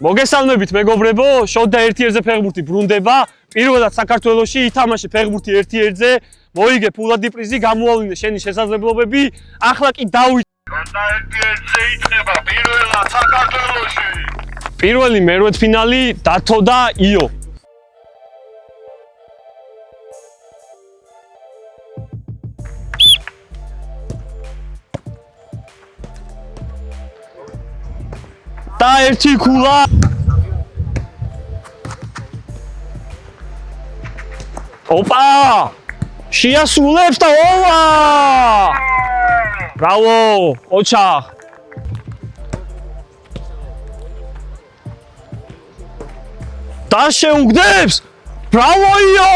მოგესალმებით მეგობრებო, შოთა 1-1-ზე ფეხბურთი ბრუნდება. პირველად საქართველოში ითამაშე ფეხბურთი 1-1-ზე, მოიგე ფულადი პრიზი, გამოავლინე შენი შესაძლებლობები. ახლა კი დავით. შოთა 1-1-ზე იწყება პირველად საქართველოში. პირველი მერვედფინალი დათო და იო. და ერთი ქულა. ოპა! შეასრულებს და ოვა! ბრავო, ოჩა. და შეუგდებს! ბრავო იო!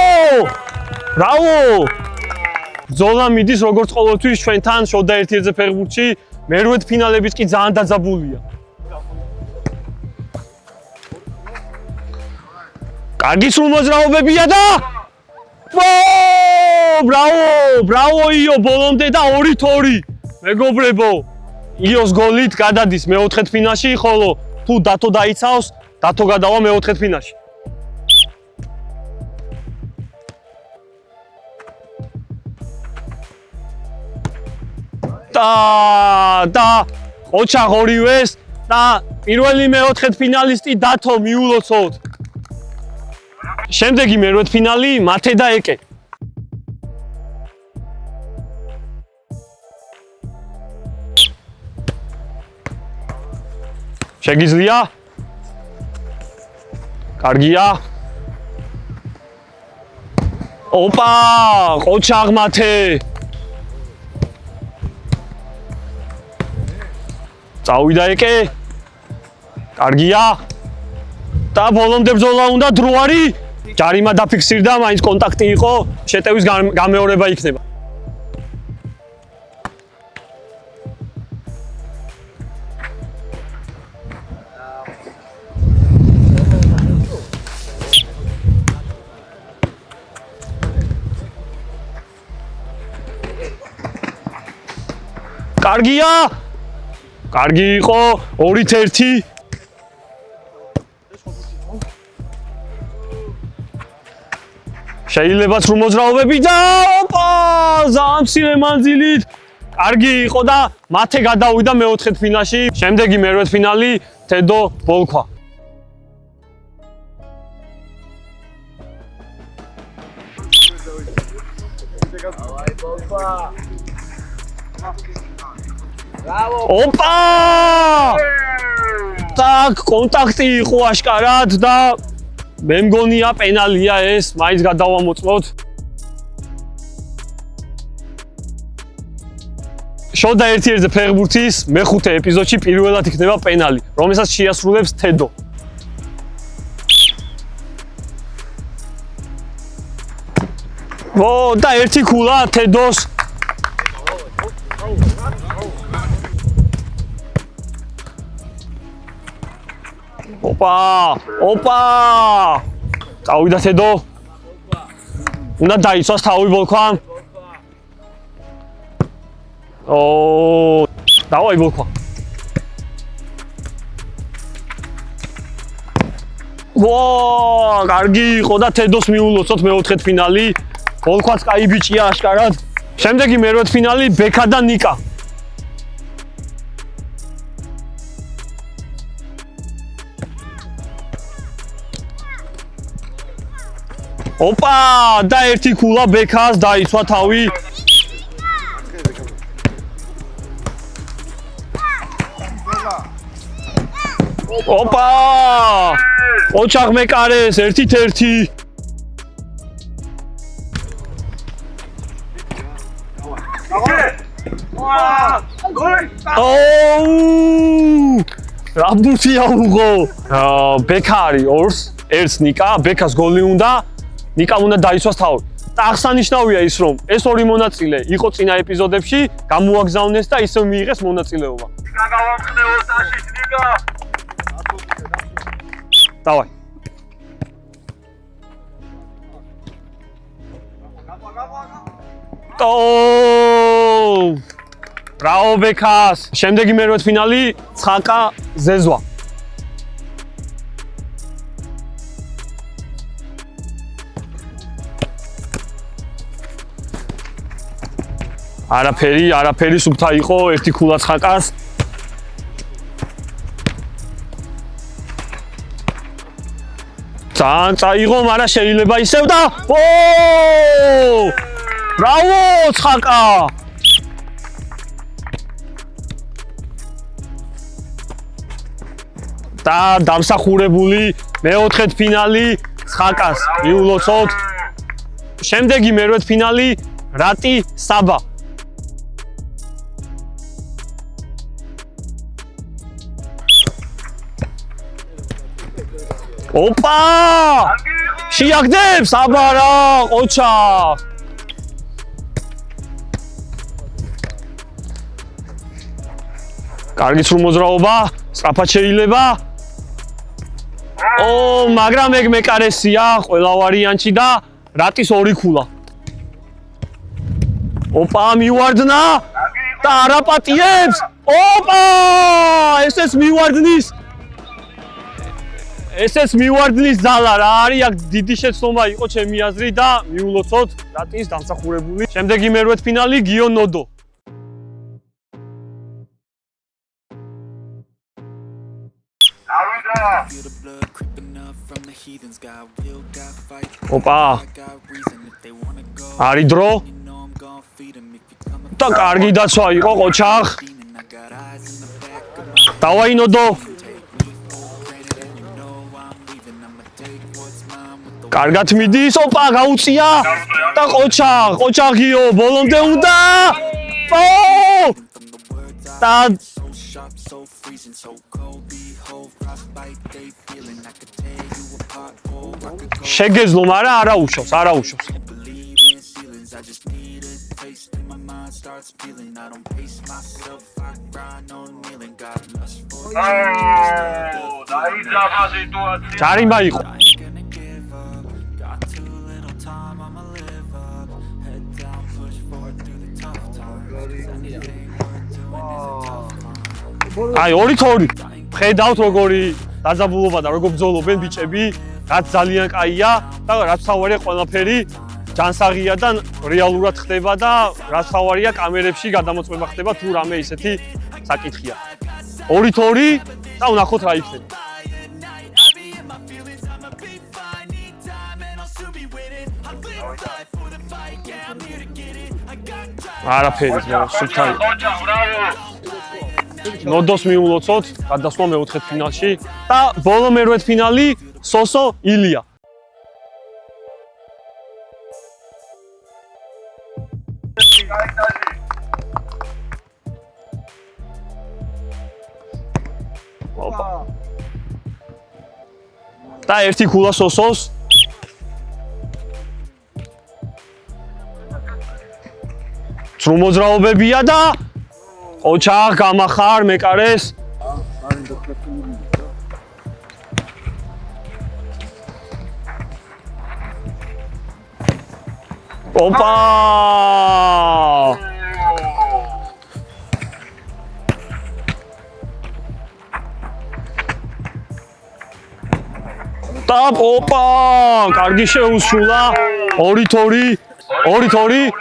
ბრავო! ბრძოლა მიდის როგორც ყოველთვის ჩვენთან შოთა 1-1-ზე ფეხბურთში, მერვედფინალებიც კი ძალიან დაძაბულია. კარგი სრულმოძრაობებია და ბრავო იო ბოლომდე და 2-2 მეგობრებო იოს გოლით გადადის მეოთხედფინალში ხოლო თუ დათო დაიცავს დათო გადავა მეოთხედფინალში და ოჩახ ორივეს და პირველი მეოთხედფინალისტი დათო მიულოცოთ შემდეგი მერვედფინალი მათე და ეკე. შეგიძლია? კარგია. ოპა, ყოჩაღ მათე. წავიდა ეკე. კარგია. და ბოლომდე ბრძოლა უნდა დროარი. ჯარიმა დაფიქსირდა, მაინც კონტაქტი იყო, შეტევის გამეორება იქნება. კარგია. კარგი იყო, 2-1. შეიძლება სრულმოძრაობები და ოპა ძალიან მცირე მანძილით კარგი იყო და მათე გადავიდა მეოთხედფინალში შემდეგი მერვედფინალი თედო ბოლქვა ოპა так კონტაქტი იყო აშკარად და მე მგონია პენალია ეს, მაინც გადავამოწმოთ. შოთა 1-1-ზე ფეხბურთის მეხუთე ეპიზოდში პირველად იქნება პენალი, რომელსაც შეასრულებს თედო. და ერთი ქულა თედოს. ოპა! წავიდა თედო. უნდა დაიცვას თავი ბოლქვამ. დავაი ბოლქვა. კარგი იყო და თედოს მიულოცოთ მეოთხედფინალი. ბოლქვაც კაი ბიჭია აშკარად. შემდეგი მერვედფინალი ბექა და ნიკა. ოპა და ერთი ქულა ბექას დაიცვა თავი. ოპა! ოჩახ მეკარეს 1-1. რა ბუთია უღო. ბექა არის 2-1 ნიკა, ბექას გოლი უნდა ნიკამ უნდა დაიცვას თავი. და აღსანიშნავია ის, რომ ეს ორი მონაწილე იყო წინა ეპიზოდებში, გამოაგზავნეს და ისევ მიიღეს მონაწილეობა. გავამხნევოთ აშის ნიკა. დავაი. Bravo Bekas. შემდეგი მერვედფინალი ცხაკა ზეზვა. არაფერი სუფთა იყო, ერთი ქულა ცხაკას. ძალიან წაიღო, მაგრამ შეიძლება ისევ და ბრავო, ცხაკა! და დამსახურებული მეოთხედფინალი ცხაკას მიულოცოთ. შემდეგი მერვედფინალი რატი საბა. ოპა! შეაგდებს აბარა, ყოჩა. კარგი სრულ მოძრაობა, სწრაფად შეიძლება. მაგრამ ეგ მეკარესია ყველა ვარიანტში და რატის ორი ქულა. ოპა, მივარდნა და არაპატიებს. ოპა! ესეც მივარდნის ძალა რა არის, აქ დიდი შეცდომა იყო ჩემი აზრით და მიულოცოთ რატის დამსახურებული. შემდეგი მერვედფინალი გიო ნოდო. ოპა! არის დრო. და კარგი დაცვა იყო ყოჩახ. დავაი ნოდო. კარგად მიდის, ოპა, გაუწია და ყოჩა გიო, ბოლომდე უნდა. და შეგეძლო, მაგრამ არა უშავს. დაიძაბა სიტუაცია. ჯარიმა იყო. აი 2-2. ხედავთ როგორი დაძაბულობა და როგორ ბრძოლობენ ბიჭები, რაც ძალიან კაია და რაც თავარია ყველაფერი ჯანსაღია და რეალურად ხდება და რაც თავარია კამერებში გადამოწმება ხდება თუ რამე ისეთი საკითხია. 2-2 და ვნახოთ რა იქნება. არაფერი სუფთა იყო. ნოდოს მიულოცოთ გადასვლა მეოთხედფინალში და ბოლო მერვედფინალი სოსო ილია. და ერთი ქულა სოსოს. სრულ მოძრაობებია და ყოჩახ გამახარ მეკარეს. ოპა! და ოპა! კარგი შეუსრულა. 2-2.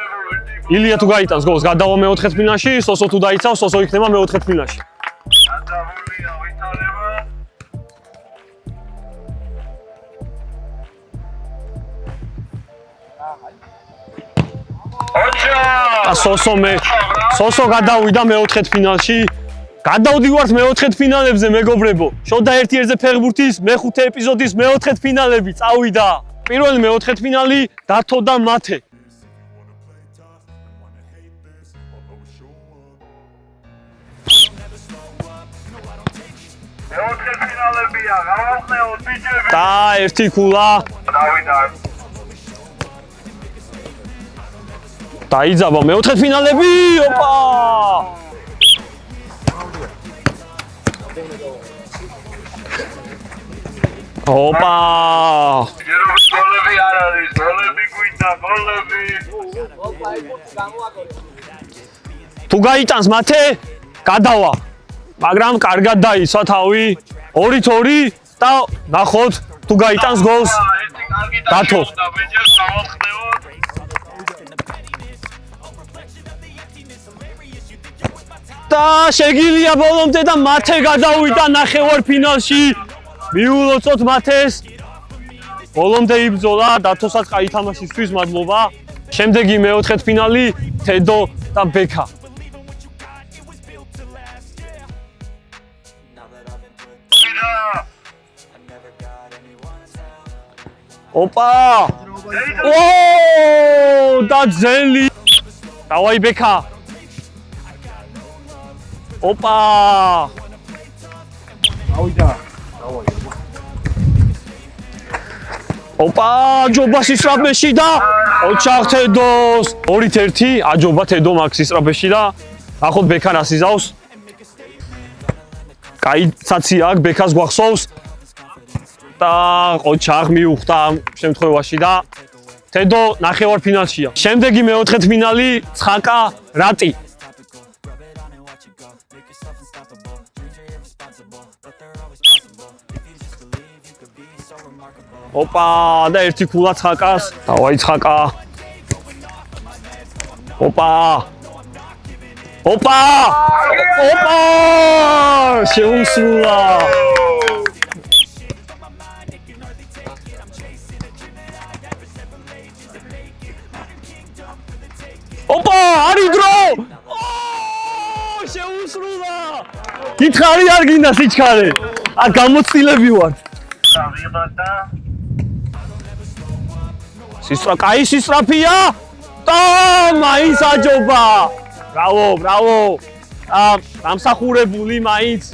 ილია თუ გაიტანს გოლს, გადავა მეოთხედფინალში, სოსო თუ დაიცავს, სოსო იქნება მეოთხედფინალში. გადავულია ვითარება. სოსო გადავიდა მეოთხედფინალში. გადავდივართ მეოთხედფინალებზე, მეგობრებო. შოდა ერთ-ერთზე ფეხბურთის მეხუთე ეპიზოდის მეოთხედფინალები წავიდა. პირველი მეოთხედფინალი დათო და მათე. მეოთხედფინალებია, გავახნეოთ ბიჭები. და ერთი ქულა. დავიდა. დაიძაბა მეოთხედფინალები. ოპა! ოპა! გოლები არ არის, გოლები გვინდა, გოლები. თუ გაიტანს მათე, გადავა. მაგრამ კარგად დაიცვა თავი. 2-2 და ნახოთ თუ გაიტანს გოლს. დათო. და შეგილია ბოლომდე და მათე გადავიდა ნახევარფინალში. მიულოცოთ მათეს. ბოლომდე იბრძოლა, დათოსაც კაი თამაშისთვის მადლობა. შემდეგი მეოთხედფინალი თედო და ბექა. ოპა! ო! და ძელი. დავაი ბექა. ოპა! ავიდა. ოპა! ჯობა სისრაფეში და ოჩახ თედოს. 2-1 აჯობა თედო მაქვს სისრაფეში და ახოთ ბექა რას იზავს. კაი ცაცი აქვს ბექას გვახსოვს. და ოჩახ მიუხვდა ამ შემთხვევაში და თედო ნახევარფინალშია. შემდეგი მეოთხედფინალი ცხაკა რატი. ოპა და ერთი ქულა ცხაკას. დავაი ცხაკა. ოპა! ოპა! ოპა! შეუსრულა. ოპა, არის დრო! შეუსრულა! გითხარი არ გინდა სიჩქარე. გამოცდილები ვართ. სისრა, კაი სისრაფია და მაინც აჯობა. ბრავო, ბრავო. დამსახურებული მაინც.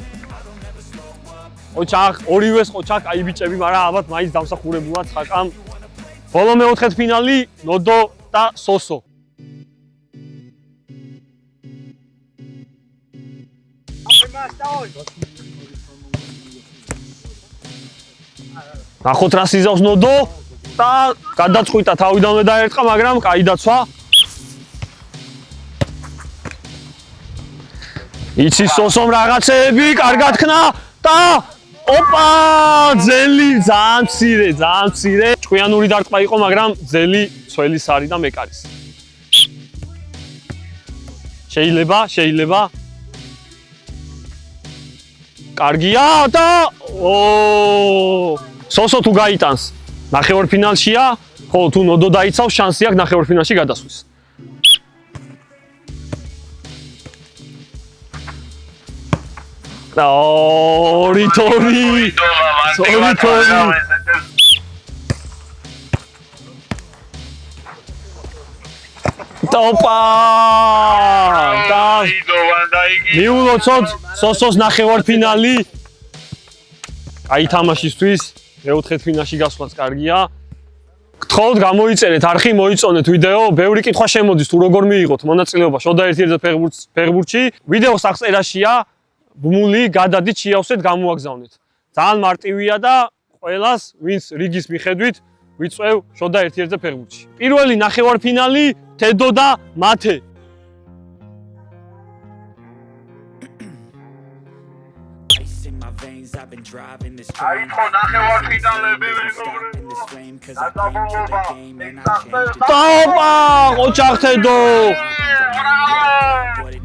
ოჩახ, ორივეს ოჩახ, კაი ბიჭები, მაგრამ ალბათ მაინც დამსახურებულად ხაკამ. ბოლო მეოთხედფინალი ნოდო და სოსო. ნახოთ რას იზავს ნოდო და გადაწყვიტა თავიდანვე დაერტყა, მაგრამ კაი დაცვა. იცის სოსომ რაღაცეები, კარგად ხნა და ოპა! ძელი ძალიან მცირე, ძალიან მცირე. ჭკვიანური დარტყმა იყო, მაგრამ ძელი ცველის არის და მეკარის. შეიძლება. კარგია და სოსო თუ გაიტანს ნახევარფინალშია, ხო თუ ნოდო დაიცავს შანსი აქვს ნახევარფინალში გადასვლის. და 2-2. ოპა! და მიულოცოთ სოსოს ნახევარფინალი. კაი თამაშისთვის მეოთხედფინალში გასვლაც კარგია. გთხოვთ გამოიწერეთ არხი, მოიწონეთ ვიდეო, ბევრი კითხვა შემოდის თუ როგორ მიიღოთ მონაწილეობა შოდა 1-1 ფეხბურთში. ვიდეოს აღწერაშია ბმული, გადადით, შეავსეთ, გამოაგზავნეთ. ძალიან მარტივია და ყველას, ვინც რიგის მიხედვით ვიწევ შოდა 1-1 ფეხბურთში. პირველი ნახევარფინალი თედო და მათე. აითხო ნახევარფინალები ტოპა! ოჩახ თედო.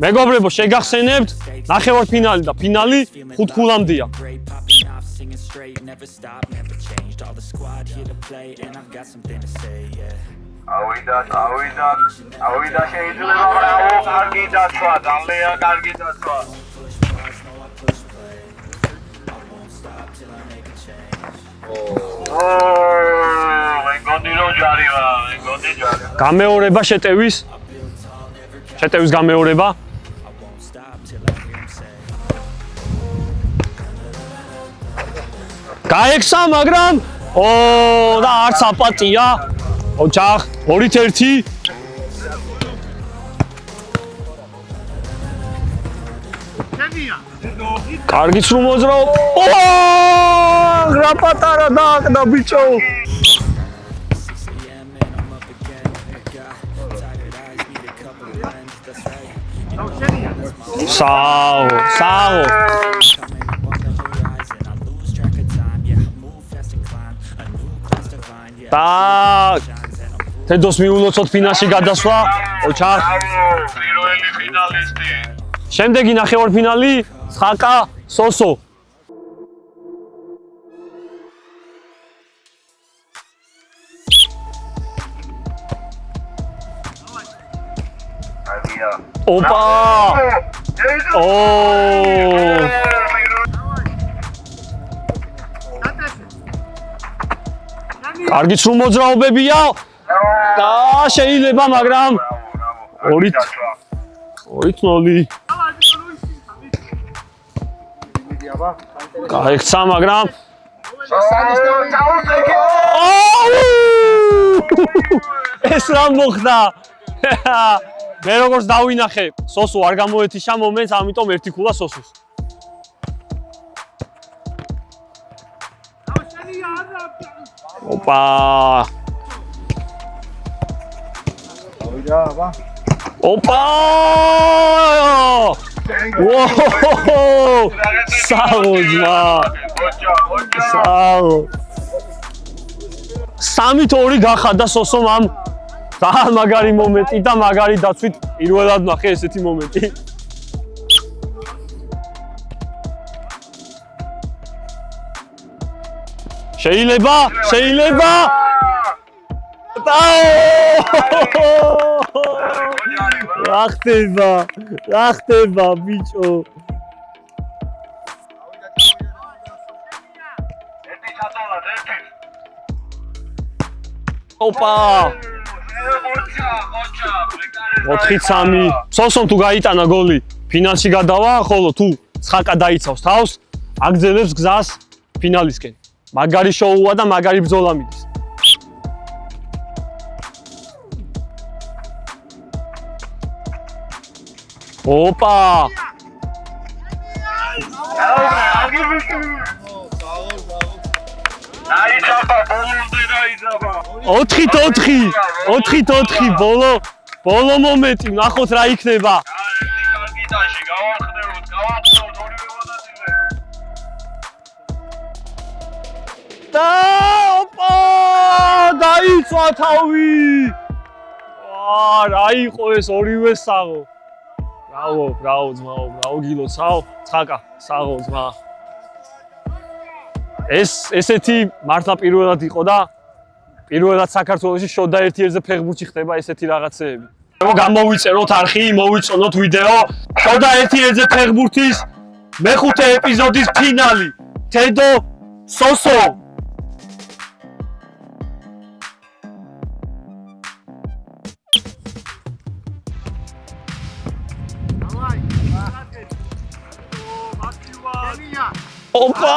მეგობრებო, შეგახსენებთ ნახევარფინალი და ფინალი 5 ქულამდეა. ავიდა შეიძლება ბრავო, კარგი დაცვა, ძალიან კარგი დაცვა. გამეორება შეტევის გამეორება. გაექცა, მაგრამ და არც აპატია. ოჩახ 2-1. კარგიც რომ მოძრაო. რა პატარა დააკდა ბიჭო. საო. და თედოს მიულოცოთ ფინალში გადასვლა. ოჩახ პირველი ფინალისტი. შემდეგი ნახევარფინალი ცხაკა სოსო. ოპა! კარგი სრულ მოძრაობებია და შეიძლება, მაგრამ 2-0. გაიქცა, მაგრამ ეს რა მოხდა? მე როგორც დავინახე, სოსო არ გამოეთიშა მომენტს, ამიტომ ერთი ქულა სოსოს. ოპა! ოპა! ვოუ! საუზმა! საუ! 3-2 გახადა სოსომ ამ ძალიან მაგარი მომენტი და მაგარი დაცვით პირველად ნახე ესეთი მომენტი. შეიძლება რა ხდება ბიჭო. ოპა 4-3. სოსომ თუ გაიტანა გოლი, ფინალში გადავა, ხოლო თუ ცხაკა დაიცავს თავს, აგრძელებს გზას ფინალისკენ. მაგარი შოუა და მაგარი ბრძოლა მიდის. ოპა! დაიძაბა, ბოლომდე დაიძაბა. 4-4 ბოლო მომენტი, ნახოთ რა იქნება. კარგიტაში გავახდევთ ორივე მონაწილე. და ოპა! დაიცვა თავი. რა იყო ეს ორივე საღო. ბრავო ძმაო, ბრავო გილოცაო, ცხაკა, საღო ძმა. ესეთი მართლა პირველად იყო და პირველად საქართველოში შოდა 1-1-ზე ფეხბურთში ხდება ესეთი რაღაცეები. გამოვიწეროთ არხი, მოვიწონოთ ვიდეო. შოდა 1-1-ზე ფეხბურთის მეხუთე ეპიზოდის ფინალი. თედო სოსო. ოპა!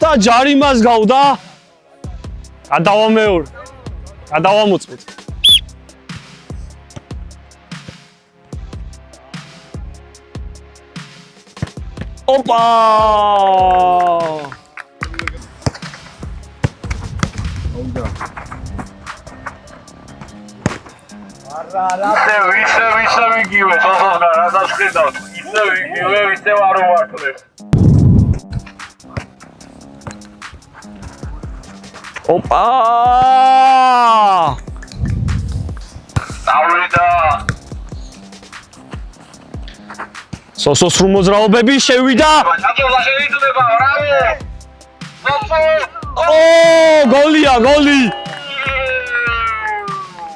და ჯარიმას გავდა. გადავამოწმეთ. ოპა! ისე ვიგივე, სოსოსგან რა დაშკიდავთ. ისე ვიგივე, ისე არ ვარქმევ. ოპა! დავიდა. სოსოს სრულ მოძრაობები შევიდა. ჩაწოლა შეიძლება, ბრავო! სოსო! გოლია, გოლი!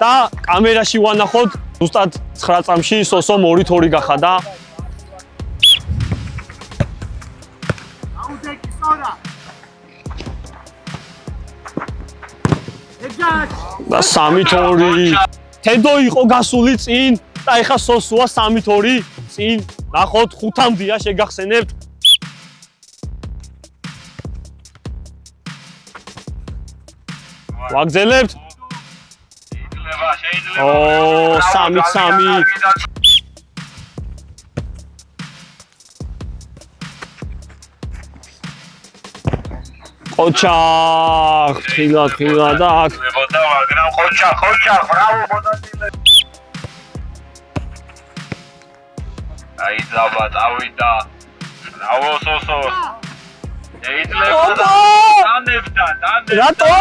და კამერაში ვანახოთ, ზუსტად 9 წამში სოსომ 2-2 გახადა. და 3-2. თედო იყო გასული წინ და ეხა სოსოა 3-2 წინ. ნახოთ 5-მდეა შეგახსენებთ. ვაგზელებთ. შეიძლება. 3-3. ყოჩა, ხილა და აქ. მაგრამ ყოჩა, ბრავო მონაწილე. დაიძაბა, წავიდა. ბრავო სოსო. შეიძლება დანებდა. რატო?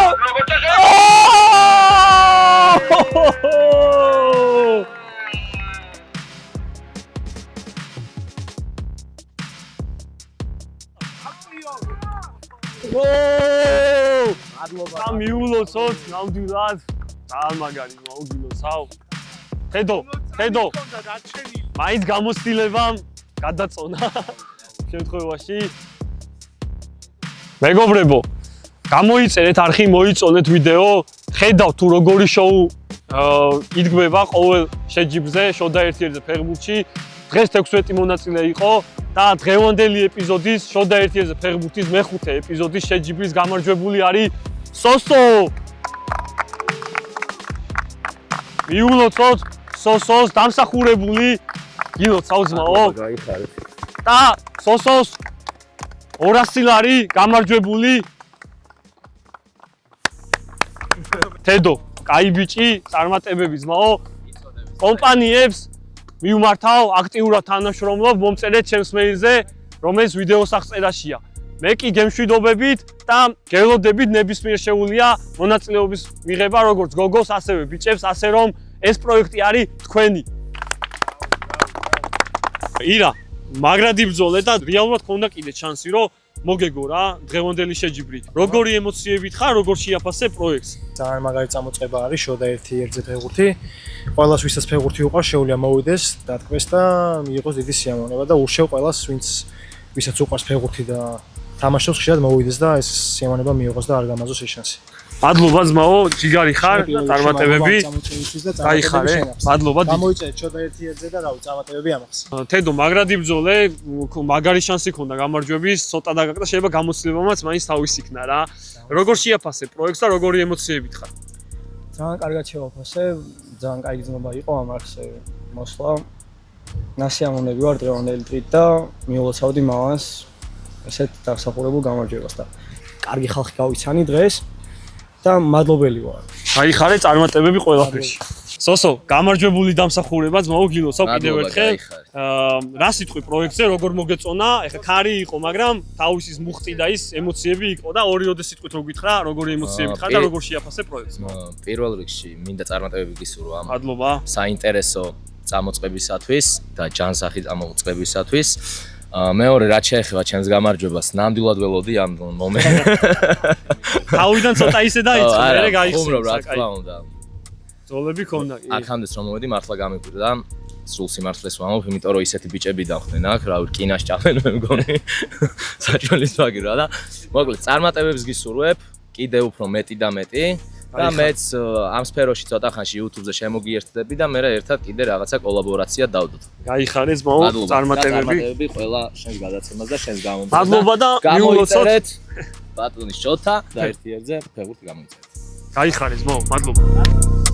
და მიულოცოთ ნამდვილად ძალიან მაგარი მოუგილოცავ. ხედო მაინც გამოცდილებამ გადაწონა შემთხვევაში მეგობრებო გამოიწერეთ არხი მოიწონეთ ვიდეო ხედავთ თუ როგორი შოუ იდგმება ყოველ შეჯიბრზე შოდა ერთიერთზე ფეხბურთში დღეს 16 მონაწილე იყო და დღევანდელი ეპიზოდის შოდა ერთიერთზე ფეხბურთის მეხუთე ეპიზოდის შეჯიბრის გამარჯვებული არის სოსო მიულოცოთ სოსოს დამსახურებული გილოცავ ძმაო და სოსოს 200 ლარი გამარჯვებული თედო კაი ბიჭი წარმატებები ძმაო კომპანიებს მივმართავ აქტიურად თანამშრომლობ მომწერეთ ჩემს მეილზე რომელიც ვიდეოს აღწერაშია მე კი გემშვიდობებით და გელოდებით ნებისმიერ შეუძლია მონაწილეობის მიღება როგორც გოგოს ასევე ბიჭებს ასე რომ ეს პროექტი არის თქვენი ირა მაგრად იბრძოლე და რეალურად ქონდა კიდე შანსი რომ მოგეგო რა დღევანდელი შეჯიბრი როგორი ემოციებით ხარ როგორ შეაფასე პროექტს ძალიან მაგარი წამოწყება არის შოდა ერთი-ერთზე ფეხბურთი ყველას ვისაც ფეხბურთი უყვარს შეუძლია მოვიდეს დათქვეს და მიიღოს დიდი სიამოვნება და ურჩევ ყველას ვისაც უყვარს ფეხბურთი და თამაშობს ხშირად მოვიდეს და ეს სიამოვნება მიიღოს და არ გამაზოს ეს შანსი მადლობა ძმაო ჯიგარი ხარ წარმატებები გაიხარე მადლობა გამოიწერეთ შოდა ერთი-ერთზე და რავი წარმატებები ამახს თედო მაგრად იბრძოლე მაგარი შანსი ქონდა გამარჯვების ცოტა დაგაკდა შეიძლება გამოცდილებამაც მაინც თავის იქნა რა როგორ შეაფასე პროექტს და როგორი ემოციებით ხარ ძალიან კარგად შევაფასე ძალიან კაი გზნობა იყო ამ არხზე მოსვლა ნასიამოვნები ვარ დღევანდელი დღით და მიულოცავდი მამას ესეთ დასახურებულ გამარჯვებას და კარგი ხალხი გავიცანი დღეს და მადლობელი ვარ. გაიხარე წარმატებები ყველაფერში. სოსო, გამარჯვებული დამსახურება ძმაო გილოცავ კიდევ ერთხელ. რა სიტყვი პროექტზე როგორ მოგეწონა? ეხლა ქარი იყო, მაგრამ თავისის მუხტი და ის ემოციები იყო და ორიოდე სიტყვით რო გითხრა, როგორი ემოციები ხარ და როგორ შეაფასე პროექტს? პირველ რიგში მინდა წარმატებები გისურვო ამ მადლობა. საინტერესო წამოწყებისათვის და ჯანსაღი წამოწყებისათვის. მეორე რაც შეეხება ჩემს გამარჯვებას, ნამდვილად ველოდი ამ მომენტს. თავიდან ცოტა ისე დაიწყო, მე გაიხსნა. რა თქმა უნდა. ძოლები ქონდა. აქამდე რომ მოვედი მართლა გამიკვირდა. სულ სიმართლეს ვამბობ, იმიტომ რომ ისეთი ბიჭები დავხდნენ აქ, რა ვიცი, კინას ჭამენ მე მგონი. საჭმელის ვაგი რა და მოკლედ წარმატებებს გისურვებ, კიდევ უფრო მეტი და მეტი. და მეც ამ სფეროში ცოტა ხანში YouTube-ზე შემოგიერთდები და მე ერთად კიდე რაღაცა კოლაბორაცია დავდოთ. გაიხარე ძმაო, წარმატებები ყველა შენს გადაცემას და შენს გამომწერს. მადლობა და მიულოცოთ ბატონის შოთა და ერთ-ერთზე ფეხბურთი გამოიწერეთ. გაიხარე ძმაო, მადლობა.